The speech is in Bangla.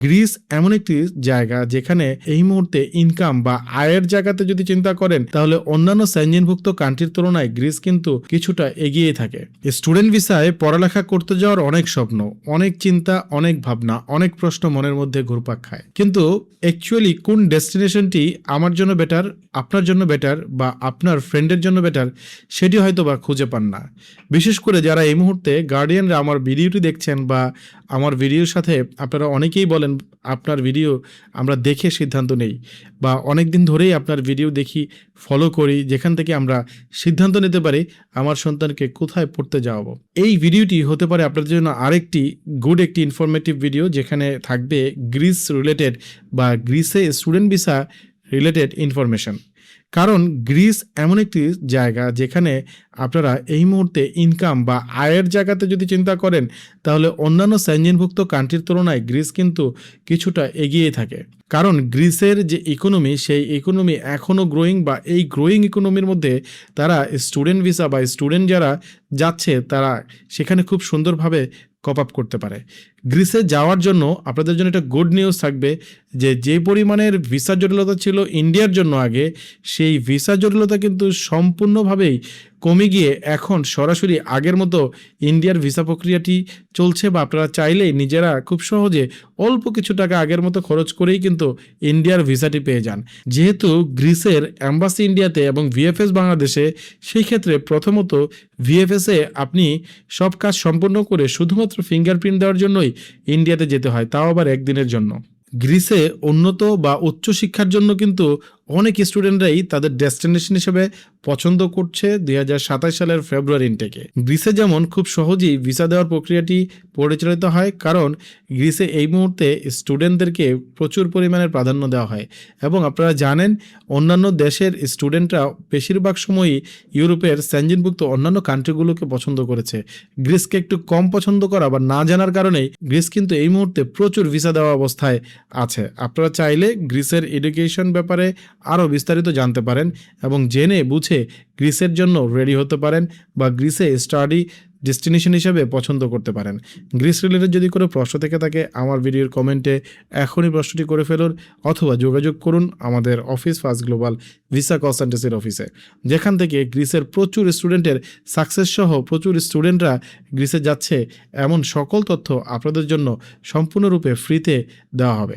গ্রিস এমন একটি জায়গা যেখানে এই মুহূর্তে ইনকাম বা আয়ের জায়গাতে যদি চিন্তা করেন তাহলে অন্যান্য সেনজেনভুক্ত কান্ট্রির তুলনায় গ্রিস কিন্তু কিছুটা এগিয়ে থাকে। স্টুডেন্ট ভিসায় পড়ালেখা করতে যাওয়ার অনেক স্বপ্ন, অনেক চিন্তা, অনেক ভাবনা, অনেক প্রশ্ন মনের মধ্যে ঘুরপাক খায়, কিন্তু অ্যাকচুয়ালি কোন ডেস্টিনেশনটি আমার জন্য বেটার, আপনার জন্য বেটার বা আপনার ফ্রেন্ডের জন্য বেটার সেটি হয়তো বা খুঁজে পান না। বিশেষ করে যারা এই মুহূর্তে গার্ডিয়ানরা আমার ভিডিওটি দেখছেন বা আমার ভিডিওর সাথে আপনারা অনেকেই বলেন আপনার ভিডিও আমরা দেখে সিদ্ধান্ত নেই বা অনেক দিন ধরেই আপনার ভিডিও দেখি, ফলো করি, যেখান থেকে আমরা সিদ্ধান্ত নিতে পারি আমার সন্তানকে কোথায় পড়তে যাওয়াবো। এই ভিডিওটি হতে পারে আপনাদের জন্য আরেকটি একটি ইনফরমেটিভ ভিডিও, যেখানে থাকবে গ্রিস রিলেটেড বা গ্রিসে স্টুডেন্ট ভিসা রিলেটেড ইনফরমেশন। কারণ গ্রিস এমন একটি জায়গা যেখানে আপনারা এই মুহূর্তে ইনকাম বা আয়ের জায়গাতে যদি চিন্তা করেন তাহলে অন্যান্য সেনজেনভুক্ত কান্ট্রির তুলনায় গ্রিস কিন্তু কিছুটা এগিয়ে থাকে। কারণ গ্রিসের যে ইকোনমি, সেই ইকোনমি এখনও গ্রোয়িং, বা এই গ্রোয়িং ইকোনমির মধ্যে তারা স্টুডেন্ট ভিসা বা স্টুডেন্ট যারা যাচ্ছে তারা সেখানে খুব সুন্দরভাবে কপ আপ করতে পারে। গ্রিসে যাওয়ার জন্য আপনাদের জন্য একটা গুড নিউজ থাকবে যে পরিমাণের ভিসা জটিলতা ছিল ইন্ডিয়ার জন্য আগে, সেই ভিসা জটিলতা কিন্তু সম্পূর্ণভাবেই কমে গিয়ে এখন সরাসরি আগের মতো ইন্ডিয়ার ভিসা প্রক্রিয়াটি চলছে, বা আপনারা চাইলেই নিজেরা খুব সহজে অল্প কিছু টাকা আগের মতো খরচ করেই কিন্তু ইন্ডিয়ার ভিসাটি পেয়ে যান। যেহেতু গ্রিসের অ্যাম্বাসি ইন্ডিয়াতে এবং ভিএফএস বাংলাদেশে, সেই ক্ষেত্রে প্রথমত ভিএফএসে আপনি সব কাজ সম্পন্ন করে শুধুমাত্র ফিঙ্গারপ্রিন্ট দেওয়ার জন্যই ইন্ডিয়াতে যেতে হয়, তাও আবার একদিনের জন্য। গ্রিসে উন্নত বা উচ্চশিক্ষার জন্য কিন্তু অনেক স্টুডেন্টরাই তাদের ডেস্টিনেশন হিসেবে পছন্দ করছে 2027 সালের ফেব্রুয়ারি ইনটেকে। গ্রিসে যেমন খুব সহজেই ভিসা দেওয়ার প্রক্রিয়াটি পরিচালিত হয়, কারণ গ্রিসে এই মুহূর্তে স্টুডেন্টদেরকে প্রচুর পরিমাণের প্রাধান্য দেওয়া হয়, এবং আপনারা জানেন অন্যান্য দেশের স্টুডেন্টরা বেশিরভাগ সময়ই ইউরোপের সেনজেনভুক্ত অন্যান্য কান্ট্রিগুলোকে পছন্দ করেছে। গ্রিসকে একটু কম পছন্দ করা বা না জানার কারণেই গ্রিস কিন্তু এই মুহূর্তে প্রচুর ভিসা দেওয়া অবস্থায় আছে। আপনারা চাইলে গ্রিসের এডুকেশন ব্যাপারে আরও বিস্তারিত জানতে পারেন এবং জেনে বুঝে গ্রিসের জন্য রেডি হতে পারেন বা গ্রিসে স্টাডি ডেস্টিনেশন হিসেবে পছন্দ করতে পারেন। গ্রিস রিলেটেড যদি কোনো প্রশ্ন থেকে থাকে আমার ভিডিওর কমেন্টে এখনই প্রশ্নটি করে ফেলুন, অথবা যোগাযোগ করুন আমাদের অফিস ফার্স্ট গ্লোবাল ভিসা কনসালটেন্সির অফিসে, যেখান থেকে গ্রিসের প্রচুর স্টুডেন্টের সাকসেস সহ প্রচুর স্টুডেন্টরা গ্রিসে যাচ্ছে এমন সকল তথ্য আপনাদের জন্য সম্পূর্ণরূপে ফ্রিতে দেওয়া হবে।